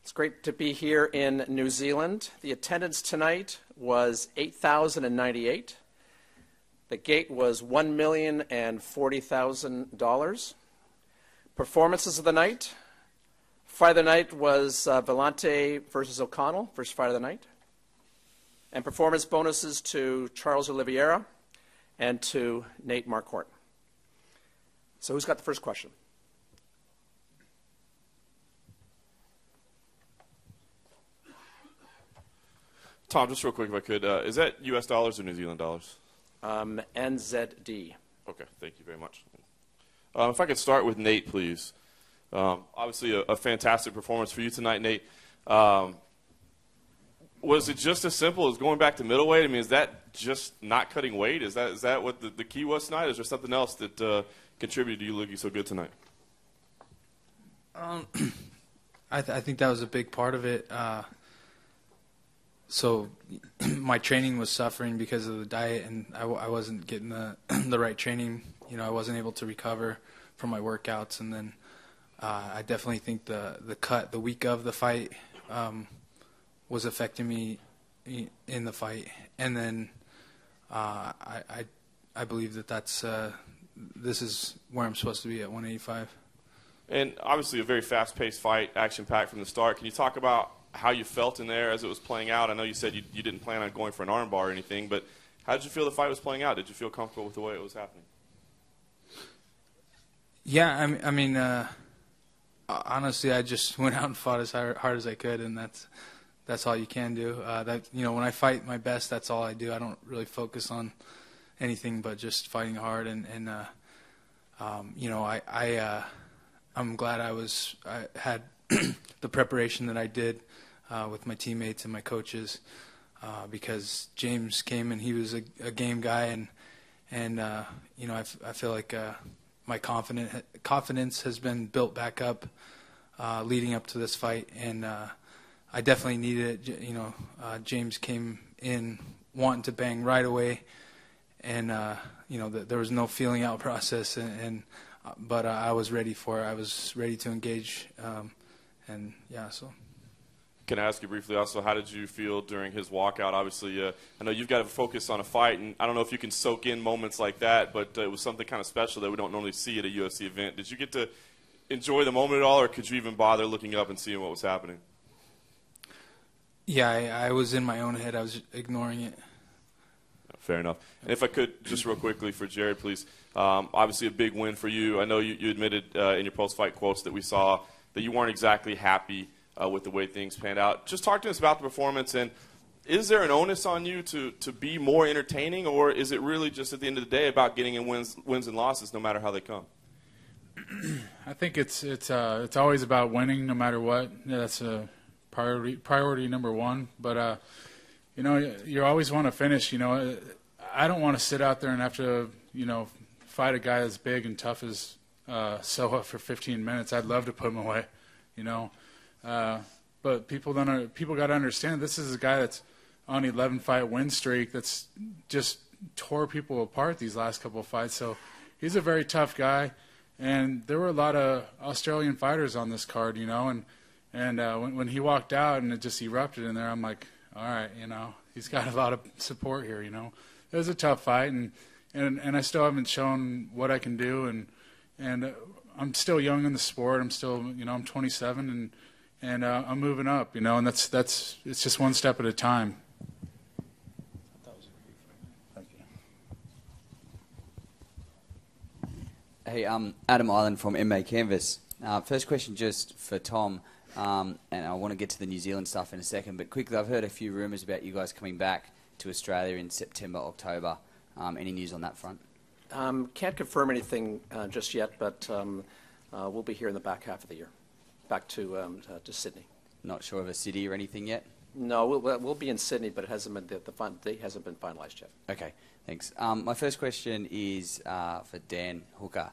It's great to be here in New Zealand. The attendance tonight was 8,098. The gate was $1,040,000. Performances of the night. Fight of the night was Vellante versus O'Connell, first fight of the night. And performance bonuses to Charles Oliveira and to Nate Marquardt. So who's got the first question? Tom, just real quick if I could, is that U.S. dollars or New Zealand dollars? NZD. Okay, thank you very much. If I could start with Nate, please. Obviously a fantastic performance for you tonight, Nate. Was it just as simple as going back to middleweight? I mean, is that just not cutting weight? Is that what the key was tonight? Is there something else that contributed to you looking so good tonight? I think that was a big part of it. So my training was suffering because of the diet, and I wasn't getting the the right training. You know, I wasn't able to recover from my workouts, and then I definitely think the week of the fight was affecting me in the fight, and then I believe that's this is where I'm supposed to be at 185. And obviously a very fast-paced fight, action-packed from the start. Can you talk about how you felt in there as it was playing out? I know you said you didn't plan on going for an arm bar or anything, but how did you feel the fight was playing out? Did you feel comfortable with the way it was happening? Yeah, I mean, honestly, I just went out and fought as hard as I could, and that's all you can do. When I fight my best, that's all I do. I don't really focus on anything but just fighting hard, and I'm glad I had the preparation that I did with my teammates and my coaches, because James came and he was a game guy, and I feel like my confidence has been built back up leading up to this fight, and I definitely needed it. James came in wanting to bang right away, and there was no feeling out process, but I was ready for it. I was ready to engage, and yeah, so. Can I ask you briefly also, how did you feel during his walkout? Obviously, I know you've got to focus on a fight, and I don't know if you can soak in moments like that, but it was something kind of special that we don't normally see at a UFC event. Did you get to enjoy the moment at all, or could you even bother looking up and seeing what was happening? Yeah, I was in my own head. I was ignoring it. Fair enough. And if I could, just real quickly for Jared, please. Obviously a big win for you. I know you admitted in your post-fight quotes that we saw that you weren't exactly happy with the way things panned out. Just talk to us about the performance, and is there an onus on you to be more entertaining, or is it really just at the end of the day about getting in wins and losses no matter how they come? I think it's always about winning no matter what. Yeah, that's a priority number one. But you always want to finish. I don't want to sit out there and have to fight a guy as big and tough as Soha for 15 minutes. I'd love to put him away, but people got to understand this is a guy that's on an 11-fight win streak that's just tore people apart these last couple of fights. So he's a very tough guy, and there were a lot of Australian fighters on this card, and when he walked out and it just erupted in there, I'm like, all right, he's got a lot of support here. It was a tough fight, and I still haven't shown what I can do, and I'm still young in the sport. I'm still, I'm 27, and I'm moving up, and it's just one step at a time. Thank you. Hey, I'm Adam Island from MA Canvas. First question just for Tom, and I want to get to the New Zealand stuff in a second, but quickly, I've heard a few rumours about you guys coming back to Australia in September, October. Any news on that front? Can't confirm anything just yet, but we'll be here in the back half of the year, back to Sydney. Not sure of a city or anything yet? No, we'll be in Sydney, but it hasn't been the date hasn't been finalized yet. Okay, thanks. My first question is for Dan Hooker.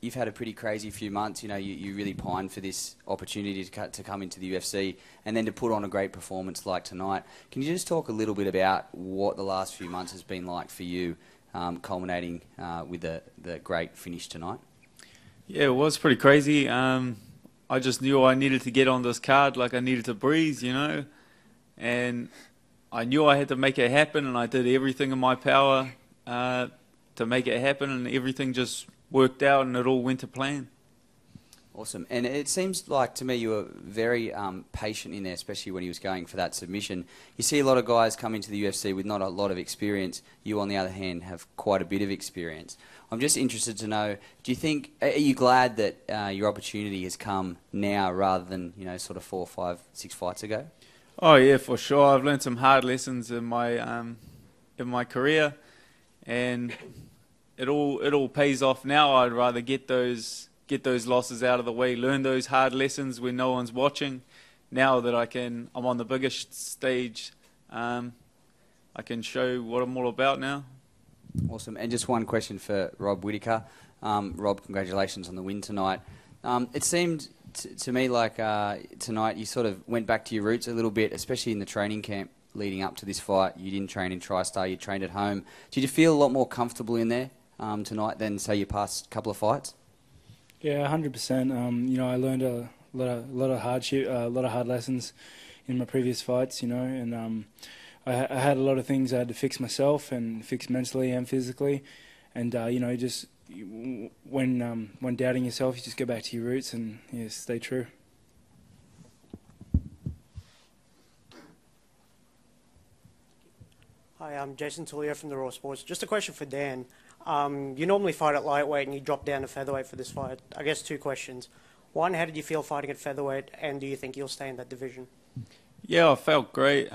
You've had a pretty crazy few months. You really pined for this opportunity to come into the UFC and then to put on a great performance like tonight. Can you just talk a little bit about what the last few months has been like for you, culminating with the great finish tonight? Yeah, it was pretty crazy. I I just knew I needed to get on this card, like I needed to breathe, you know. And I knew I had to make it happen, and I did everything in my power to make it happen, and everything just worked out, and it all went to plan. Awesome. And it seems like to me you were very patient in there, especially when he was going for that submission. You see a lot of guys come into the UFC with not a lot of experience. You, on the other hand, have quite a bit of experience. I'm just interested to know, are you glad that your opportunity has come now rather than, sort of 4, 5, 6 fights ago? Oh yeah, for sure. I've learned some hard lessons in my career, and it all pays off now. I'd rather get those losses out of the way, learn those hard lessons when no one's watching. Now that I'm on the biggest stage, I can show what I'm all about now. Awesome. And just one question for Rob Whittaker. Rob, congratulations on the win tonight. It seemed to me like tonight you sort of went back to your roots a little bit, especially in the training camp leading up to this fight. You didn't train in TriStar, you trained at home. Did you feel a lot more comfortable in there tonight than, say, your past couple of fights? Yeah, 100%. I learned a lot of hard lessons in my previous fights. And I had a lot of things I had to fix myself and fix mentally and physically. And just when doubting yourself, you just go back to your roots and stay true. Hi, I'm Jason Tulio from the Raw Sports. Just a question for Dan. You normally fight at lightweight and you dropped down to featherweight for this fight. I guess 2 questions. One, how did you feel fighting at featherweight, and do you think you'll stay in that division? Yeah, I felt great.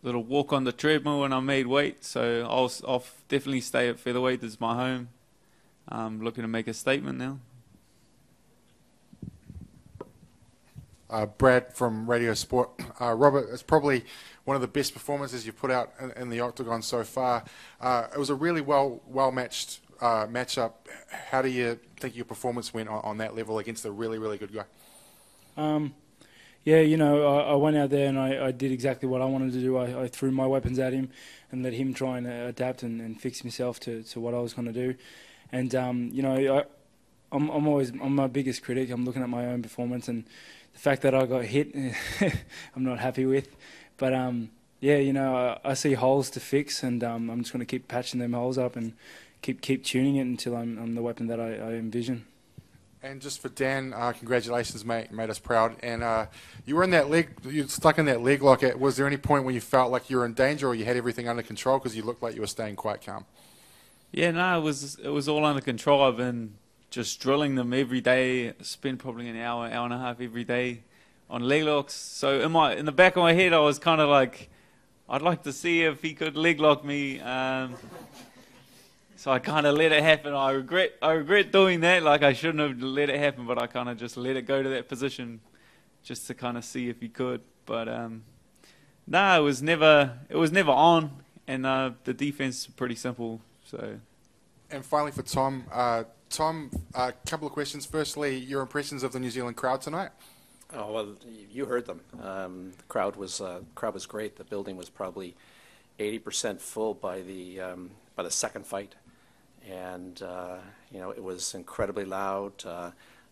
Little walk on the treadmill when I made weight, so I'll definitely stay at featherweight. This is my home. I'm looking to make a statement now. Brad from Radio Sport. Robert, it's probably one of the best performances you've put out in the octagon so far. It was a really well-matched matchup. How do you think your performance went on that level against a really, really good guy? Yeah, I went out there and I did exactly what I wanted to do. I threw my weapons at him and let him try and adapt and fix himself to what I was going to do. And, I'm my biggest critic. I'm looking at my own performance, and the fact that I got hit, I'm not happy with. But, I see holes to fix, and I'm just going to keep patching them holes up and keep tuning it until I'm the weapon that I envision. And just for Dan, congratulations, mate. You made us proud. And you were in that leg, you stuck in that leg lock. Was there any point when you felt like you were in danger or you had everything under control, because you looked like you were staying quite calm? Yeah, no, it was all under control. I've been just drilling them every day. Spent probably an hour and a half every day on leg locks. So in the back of my head, I was kind of like, I'd like to see if he could leg lock me. So I kind of let it happen. I regret doing that. Like, I shouldn't have let it happen, but I kind of just let it go to that position just to kind of see if he could. But no, it was never on, and the defense is pretty simple. So. And finally for Tom, Tom, a couple of questions. Firstly, your impressions of the New Zealand crowd tonight? Oh well, you heard them. The crowd was great. The building was probably 80% full by the second fight. And, it was incredibly loud,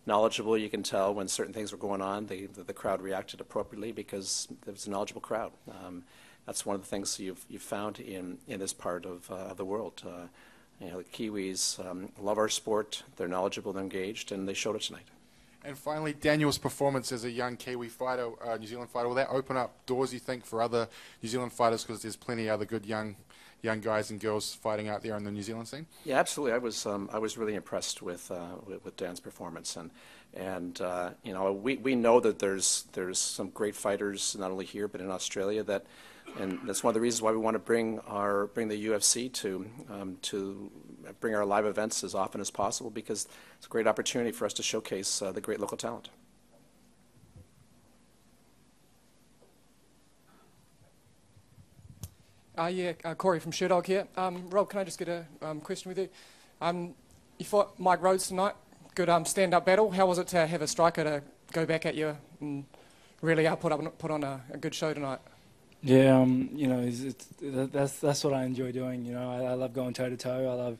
knowledgeable. You can tell when certain things were going on, the crowd reacted appropriately because there was a knowledgeable crowd. That's one of the things you've found in this part of the world. The Kiwis love our sport. They're knowledgeable, they're engaged, and they showed it tonight. And finally, Daniel's performance as a young Kiwi fighter, New Zealand fighter, will that open up doors, you think, for other New Zealand fighters, because there's plenty of other good young guys and girls fighting out there in the New Zealand scene? Yeah, absolutely. I was really impressed with Dan's performance, and we know that there's some great fighters not only here but in Australia, and that's one of the reasons why we want to bring the UFC to bring our live events as often as possible, because it's a great opportunity for us to showcase the great local talent. Corey from Sherdog here. Rob, can I just get a question with you? You fought Mike Rhodes tonight. Good stand-up battle. How was it to have a striker to go back at you and really put on a good show tonight? Yeah, that's what I enjoy doing. I love going toe to toe. I love,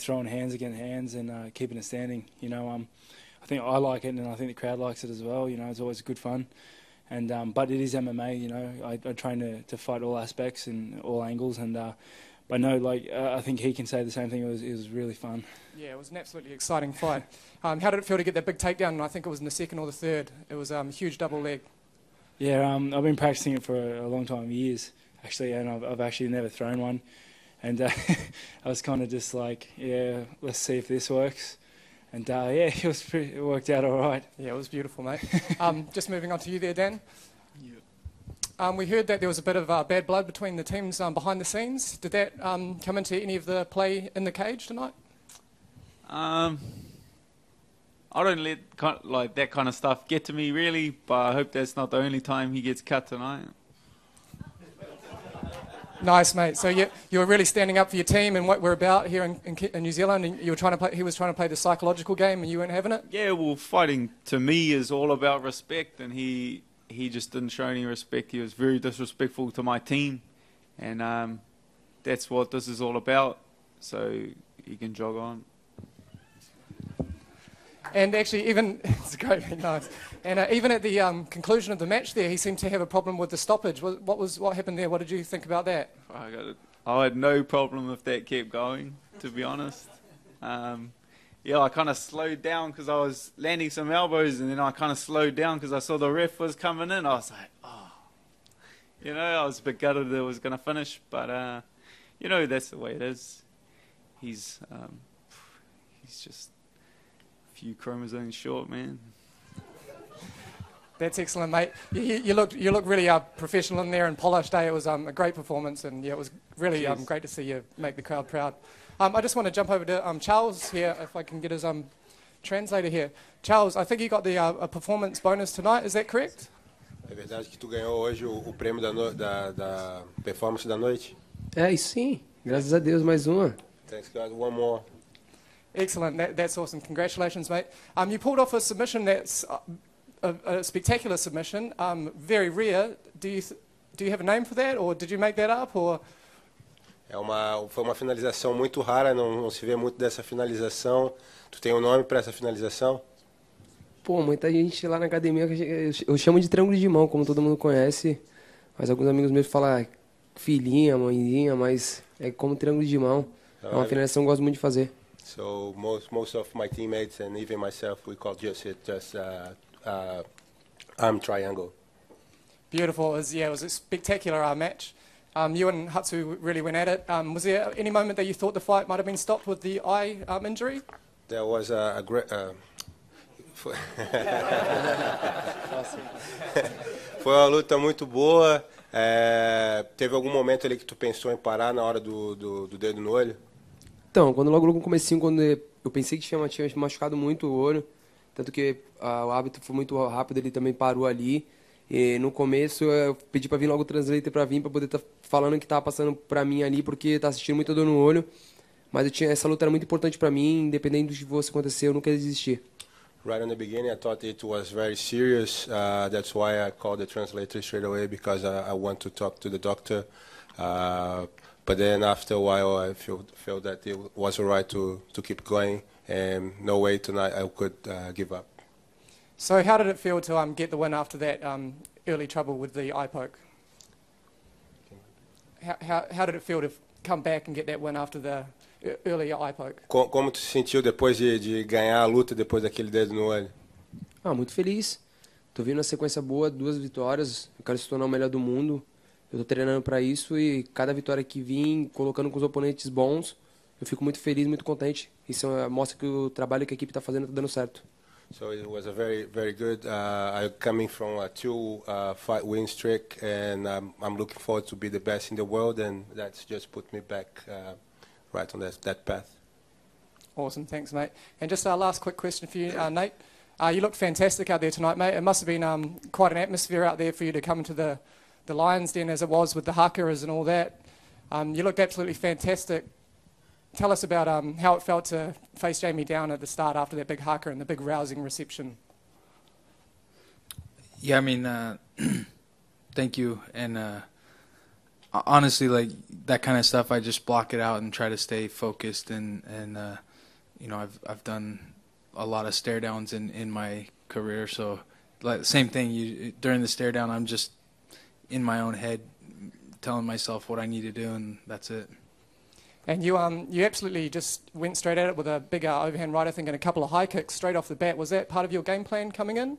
throwing hands against hands and keeping it standing. I I think I like it, and I think the crowd likes it as well. You know, it's always good fun. And but it is MMA. You know, I train to fight all aspects and all angles. And but no, like I think he can say the same thing. It was really fun. Yeah, it was an absolutely exciting fight. How did it feel to get that big takedown? And I think it was in the second or the third. It was a huge double leg. Yeah, I've been practicing it for a long time, years actually, and I've actually never thrown one. And I was kind of just like, yeah, let's see if this works. And yeah, it worked out all right. Yeah, it was beautiful, mate. Just moving on to you there, Dan. We heard that there was a bit of bad blood between the teams behind the scenes. Did that come into any of the play in the cage tonight? I don't let that kind of stuff get to me really, but I hope that's not the only time he gets cut tonight. Nice, mate. So you were really standing up for your team and what we're about here in New Zealand, and you were trying to play. He was trying to play the psychological game, and you weren't having it. Yeah, well, fighting to me is all about respect, and he just didn't show any respect. He was very disrespectful to my team, and that's what this is all about. So he can jog on. And actually, even it's great, nice. And even at the conclusion of the match, there, he seemed to have a problem with the stoppage. What happened there? What did you think about that? I had no problem if that kept going, to be honest. Yeah, I kind of slowed down because I was landing some elbows, and then I kind of slowed down because I saw the ref was coming in. I was like, oh, you know, I was a bit gutted that it was going to finish, but you know, that's the way it is. He's just a few chromosomes short, man. That's excellent, mate. You look really professional in there and polished. It was a great performance, and yeah, it was really great to see you make the crowd proud. I just want to jump over to Charles here, if I can get his translator here. Charles, I think you got the a performance bonus tonight. Is that correct? É verdade que tu ganhou hoje o prêmio da performance da noite? É, e sim. Graças a Deus, mais uma. Thanks God, one more. Excellent. That's awesome. Congratulations, mate. You pulled off a submission that's a spectacular submission, very rare. Do you have a name for that, or did you make that up, or? Foi uma finalização muito rara, não se vê muito dessa finalização. Tu tem um nome para essa finalização? Pô, muita gente lá na academia, eu chamo de triângulo de mão, como todo mundo conhece, mas alguns amigos meus falam filhinha, mãezinha, mas é como triângulo de mão. É uma finalização que eu gosto muito de fazer. So most of my teammates and even myself, we call just arm triangle. Beautiful. It was a spectacular match. You and Hatsu really went at it. Was there any moment that you thought the fight might have been stopped with the eye injury? There was a great... Foi uma luta muito boa. Teve algum momento ali que tu pensou em parar na hora do dedo no olho? Então, logo no comecinho, quando eu pensei que tinha machucado muito o olho, tanto que o hábito foi muito rápido, ele também parou ali. E no começo eu pedi para vir logo o translator para vir, para poder estar falando que estava passando para mim ali, porque estava sentindo muita dor no olho. Mas essa luta era muito importante para mim, independente do que fosse acontecer, eu nunca ia desistir. Right in the beginning, I thought it was very serious. That's why I called the translator straight away, because I want to talk to the doctor. But then after a while, I felt that it was all right to keep going, and no way tonight I could give up. So how did it feel to get the win after that early trouble with the eye poke? How did it feel to come back and get that win after the early eye poke? Como tu se sentiu depois de ganhar a luta, depois daquele dedo no olho? Muito feliz. Tô vindo uma sequência boa, 2 vitórias. Eu quero se tornar o melhor do mundo. Eu tô treinando para isso e cada vitória que vim, colocando com os oponentes bons, eu fico muito feliz, muito contente. Isso mostra que o trabalho que a equipe está fazendo está dando certo. So it was a very, very good. I'm coming from a 2-fight win streak, and I'm looking forward to be the best in the world, and that's just put me back right on that path. Awesome, thanks, mate. And just our last quick question for you, Nate. You looked fantastic out there tonight, mate. It must have been quite an atmosphere out there for you to come into the Lions Den as it was with the hakas and all that. You looked absolutely fantastic. Tell us about how it felt to face Jamie down at the start after that big haka and the big rousing reception. Yeah, I mean, thank you. And honestly, like that kind of stuff, I just block it out and try to stay focused. And you know, I've done a lot of stare downs in my career. So, like, same thing. During the stare down, I'm just in my own head, telling myself what I need to do, and that's it. And you absolutely just went straight at it with a big overhand right, I think, and a couple of high kicks straight off the bat. Was that part of your game plan coming in,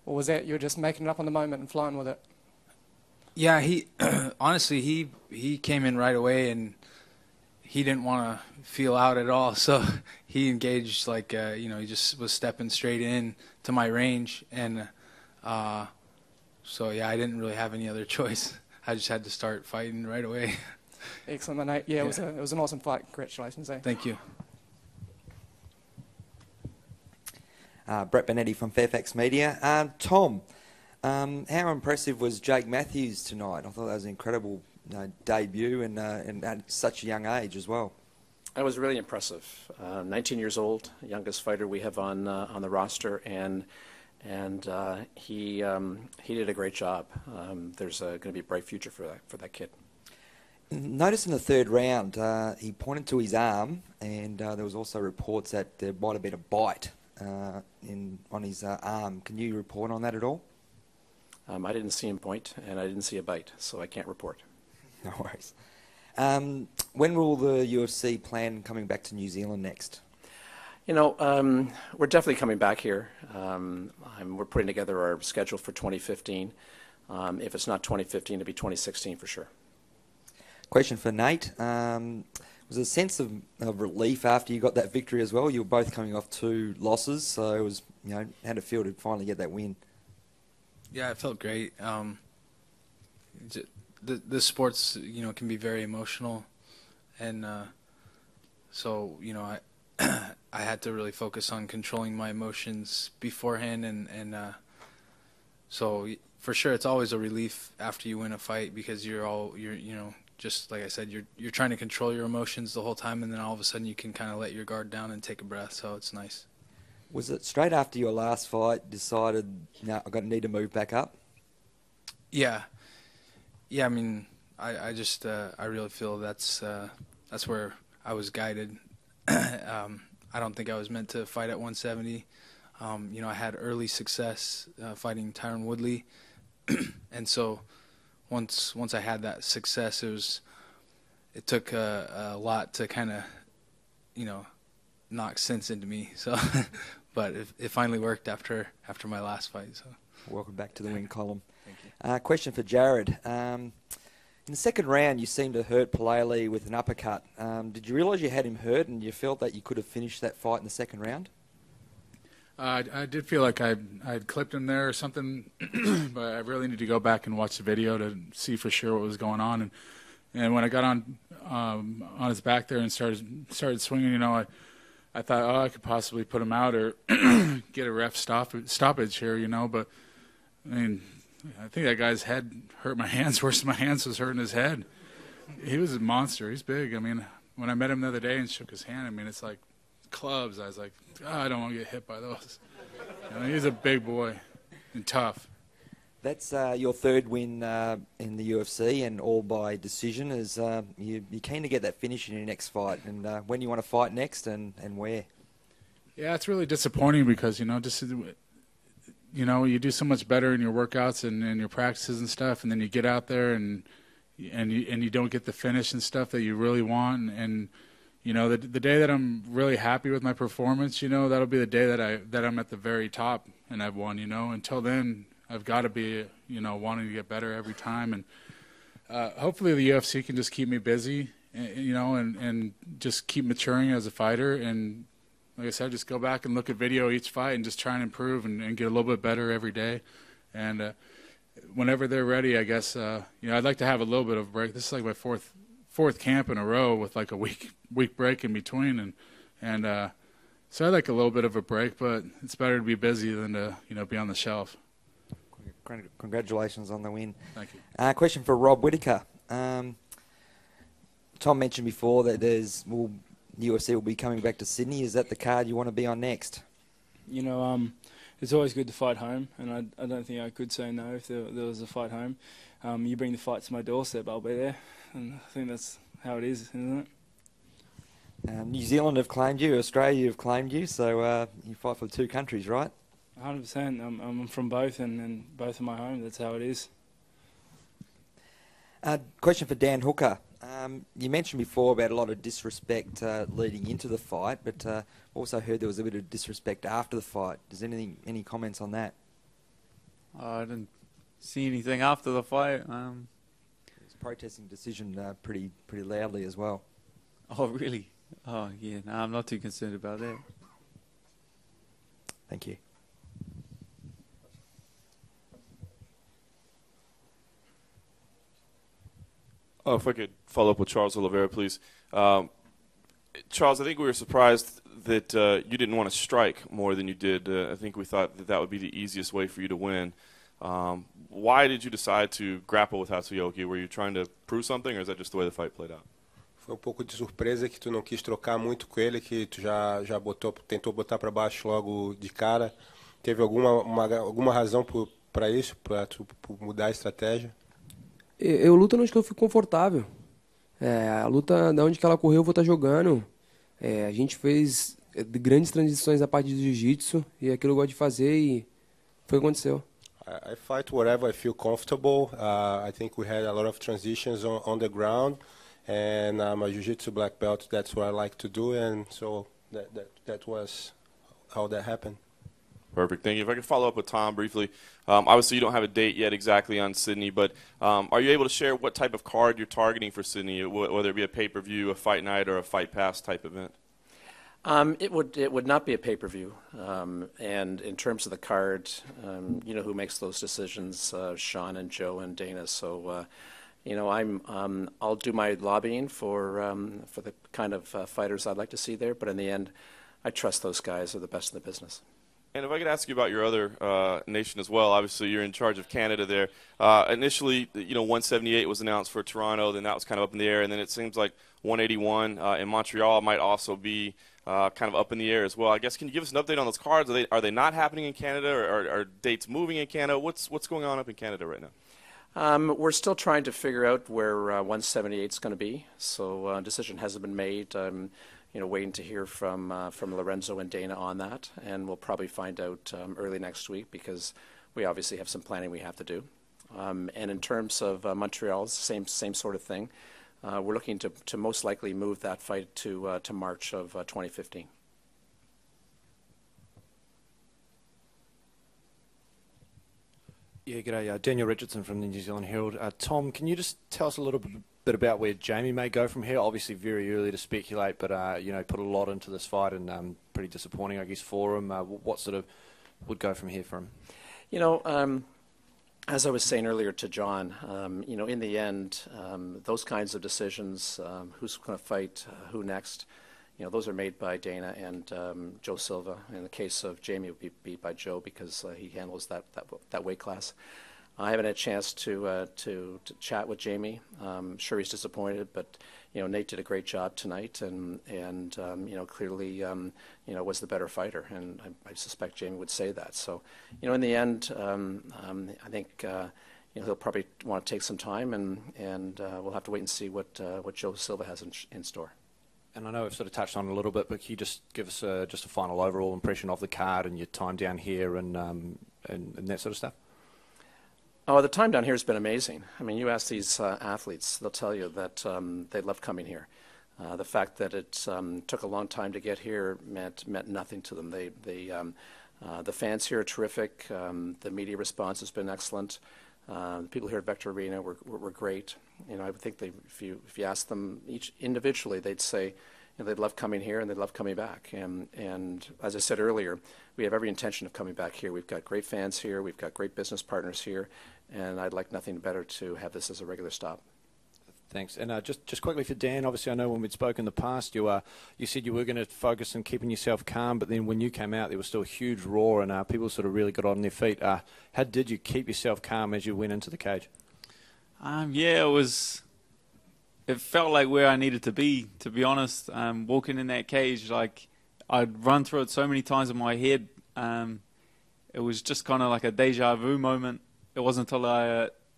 or was that you were just making it up on the moment and flowing with it? Yeah, he honestly he came in right away, and he didn't want to feel out at all. So he engaged like he just was stepping straight in to my range, and so yeah, I didn't really have any other choice. I just had to start fighting right away. Excellent, mate. Yeah, it was an awesome fight. Congratulations, eh? Thank you. Brett Benetti from Fairfax Media. Tom, how impressive was Jake Matthews tonight? I thought that was an incredible debut and at such a young age as well. That was really impressive. 19 years old, youngest fighter we have on the roster, and he did a great job. There's going to be a bright future for that kid. Notice in the third round, he pointed to his arm, and there was also reports that there might have been a bite on his arm. Can you report on that at all? I didn't see him point, and I didn't see a bite, so I can't report. No worries. When will the UFC plan coming back to New Zealand next? We're definitely coming back here. We're putting together our schedule for 2015. If it's not 2015, it'll be 2016 for sure. Question for Nate. Was a sense of relief after you got that victory as well? You were both coming off 2 losses, so it was, how'd it feel to finally get that win? Yeah, it felt great. The sports, can be very emotional, and so I had to really focus on controlling my emotions beforehand, and so for sure it's always a relief after you win a fight, because you're just like I said, you're trying to control your emotions the whole time, and then all of a sudden you can kind of let your guard down and take a breath. So it's nice. Was it straight after your last fight decided, no, I need to move back up? Yeah. I mean, I just I really feel that's where I was guided. I don't think I was meant to fight at 170. I had early success fighting Tyron Woodley, and so once I had that success, it took a lot to kind of knock sense into me. So, but it finally worked after my last fight. So, welcome back to the win column. Thank you. Question for Jared. In the second round, you seemed to hurt Palele with an uppercut. Did you realise you had him hurt, and you felt that you could have finished that fight in the second round? I did feel like I'd clipped him there or something, but I really need to go back and watch the video to see for sure what was going on. And when I got on his back there and started swinging, I thought, I could possibly put him out or get a ref stoppage here, But I mean, I think that guy's head hurt my hands worse than my hands was hurting his head. He was a monster. He's big. I mean, when I met him the other day and shook his hand, I mean, it's like clubs. I was like, I don't want to get hit by those. He's a big boy and tough. That's your third win in the UFC, and all by decision. Is you're keen to get that finish in your next fight, and when you want to fight next, and where? Yeah, it's really disappointing because you do so much better in your workouts and your practices and stuff, and then you get out there and you don't get the finish and stuff that you really want. And the day that I'm really happy with my performance, that'll be the day that I'm at the very top and I've won. Until then, I've got to be wanting to get better every time, and hopefully the UFC can just keep me busy, and just keep maturing as a fighter. And like I said, just go back and look at video each fight and just try and improve and get a little bit better every day. And whenever they're ready, I guess, I'd like to have a little bit of a break. This is like my fourth camp in a row with like a week break in between. And so I'd like a little bit of a break, but it's better to be busy than to, be on the shelf. Congratulations on the win. Thank you. Question for Rob Whittaker. Tom mentioned before that the UFC will be coming back to Sydney. Is that the card you want to be on next? It's always good to fight home, and I don't think I could say no if there was a fight home. You bring the fight to my doorstep, I'll be there, and I think that's how it is, isn't it? New Zealand have claimed you, Australia have claimed you, so you fight for 2 countries, right? 100%. I'm from both, and both are my home. That's how it is. Question for Dan Hooker. You mentioned before about a lot of disrespect leading into the fight, but also heard there was a bit of disrespect after the fight. Does any comments on that? I didn't see anything after the fight. It's protesting decision pretty loudly as well. Oh, really? Oh, yeah. No, I'm not too concerned about that. Thank you. Oh, if I could follow up with Charles Oliveira, please. Charles, I think we were surprised that you didn't want to strike more than you did. I think we thought that would be the easiest way for you to win. Why did you decide to grapple with Hatsuyoki? Were you trying to prove something, or is that just the way the fight played out? Foi pouco de surpresa que tu não quis trocar muito com ele, que tu já tentou botar para baixo logo de cara. Teve alguma razão para isso, para tu mudar a estratégia? Eu luto onde que eu fico confortável. A luta, da onde que ela correu, eu vou estar jogando. A gente fez grandes transições na parte do jiu-jitsu, e aquilo eu gosto de fazer, e foi o que aconteceu. I fight wherever I feel comfortable. I think we had a lot of transitions on the ground, and I'm a jiu-jitsu black belt. That's what I like to do, and so that was how that happened. Perfect. Thank you. If I could follow up with Tom briefly. Obviously, you don't have a date yet exactly on Sydney, but are you able to share what type of card you're targeting for Sydney, whether it be a pay-per-view, a fight night, or a fight pass type event? It would not be a pay-per-view. And in terms of the card, you know who makes those decisions, Sean and Joe and Dana. So, you know, I'll do my lobbying for the kind of fighters I'd like to see there. But in the end, I trust those guys are the best in the business. And if I could ask you about your other nation as well, obviously you're in charge of Canada there. Initially, you know, 178 was announced for Toronto, then that was kind of up in the air, and then it seems like 181 in Montreal might also be kind of up in the air as well. I guess, can you give us an update on those cards? Are they not happening in Canada, or are dates moving in Canada? What's going on up in Canada right now? We're still trying to figure out where 178 is going to be, so decision hasn't been made. You know, waiting to hear from Lorenzo and Dana on that, and we'll probably find out early next week, because we obviously have some planning we have to do. And in terms of Montreal, same sort of thing. We're looking to most likely move that fight to March of 2015. Yeah, g'day. Daniel Richardson from the New Zealand Herald. Tom, can you just tell us a little bit about where Jamie may go from here? Obviously very early to speculate, but, you know, put a lot into this fight, and pretty disappointing, I guess, for him. What sort of would go from here for him? You know, as I was saying earlier to John, you know, in the end, those kinds of decisions, who's going to fight, who next, you know, those are made by Dana and Joe Silva. In the case of Jamie, it would be beat by Joe, because he handles that weight class. I haven't had a chance to chat with Jamie. I'm sure he's disappointed, but you know, Nate did a great job tonight, and you know, clearly you know, was the better fighter, and I suspect Jamie would say that. So, you know, in the end, I think you know, he'll probably want to take some time, and we'll have to wait and see what Joe Silva has in store. And I know we've sort of touched on it a little bit, but can you just give us just a final overall impression of the card and your time down here and that sort of stuff? Oh, the time down here has been amazing. I mean, you ask these athletes, they'll tell you that they love coming here. The fact that it took a long time to get here meant nothing to them. The fans here are terrific. The media response has been excellent. The people here at Vector Arena were great. You know, I would think if you ask them each individually, they'd say, you know, they'd love coming here and they'd love coming back. And as I said earlier, we have every intention of coming back here. We've got great fans here. We've got great business partners here. And I'd like nothing better to have this as a regular stop. Thanks. And just quickly for Dan, obviously I know when we'd spoken in the past, you said you were going to focus on keeping yourself calm, but then when you came out, there was still a huge roar, and people sort of really got on their feet. How did you keep yourself calm as you went into the cage? Yeah, it felt like where I needed to be honest. Walking in that cage, like, I'd run through it so many times in my head. It was just kind of like a deja vu moment. It wasn't until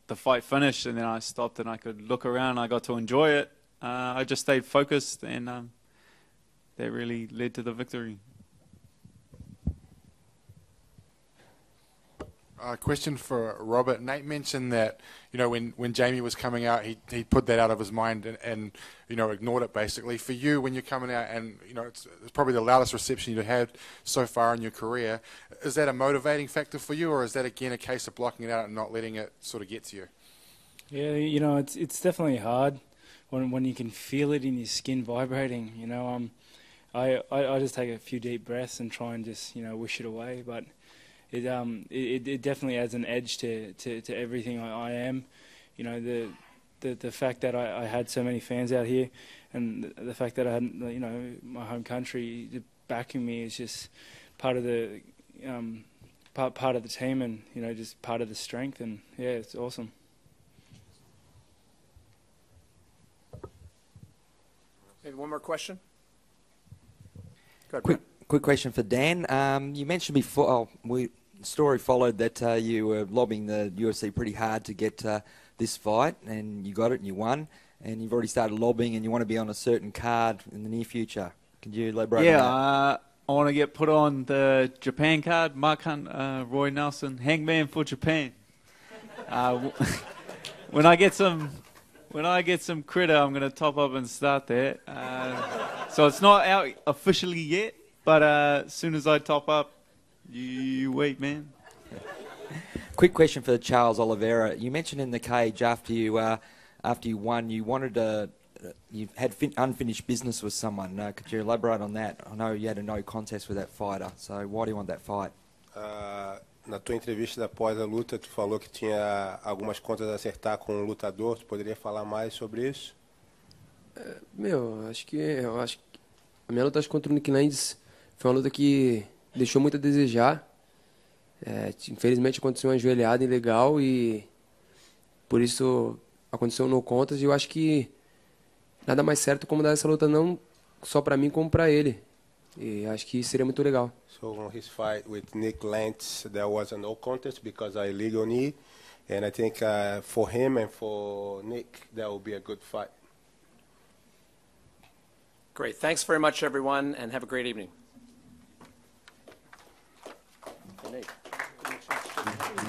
the fight finished and then I stopped and I could look around and I got to enjoy it. I just stayed focused, and really led to the victory. Question for Robert. Nate mentioned that, when Jamie was coming out, he put that out of his mind and ignored it basically. For you, when you're coming out and, it's probably the loudest reception you've had so far in your career, is that a motivating factor for you, or is that again a case of blocking it out and not letting it sort of get to you? Yeah, it's definitely hard when you can feel it in your skin vibrating. I just take a few deep breaths and try and just wish it away, but it definitely adds an edge to everything I am. The fact that I had so many fans out here, and the fact that I had my home country backing me is just part of the part of the team, and just part of the strength. And yeah, it's awesome. Maybe one more question. Go ahead, Quick question for Dan. You mentioned before, story followed that you were lobbying the UFC pretty hard to get this fight, and you got it and you won, and you've already started lobbying and you want to be on a certain card in the near future. Can you elaborate on that? Yeah, I want to get put on the Japan card. Mark Hunt, Roy Nelson, Hangman for Japan. When I get some critter, I'm going to top up and start that. So it's not out officially yet, but as soon as I top up, you wait, man. Quick question for Charles Oliveira. You mentioned in the cage after you won, you had unfinished business with someone. Could you elaborate on that? I know you had a no contest with that fighter, so why do you want that fight? Na tua entrevista após a luta, tu falou que tinha algumas contas a acertar com um lutador. Tu poderia falar mais sobre isso? Eu acho que a minha luta contra o Nick Landis foi uma luta que deixou muito a desejar. Infelizmente aconteceu uma ajoelhada ilegal e por isso aconteceu no contas, e eu acho que nada mais certo como dar essa luta não só para mim como para ele. E acho que seria muito legal. So on his fight with Nick Lentz, there was a no contest because of illegal knee, and I think for him and for Nick, that will be a good fight. Great. Thanks very much, everyone, and have a great evening. Nate. Great shot. Thank you.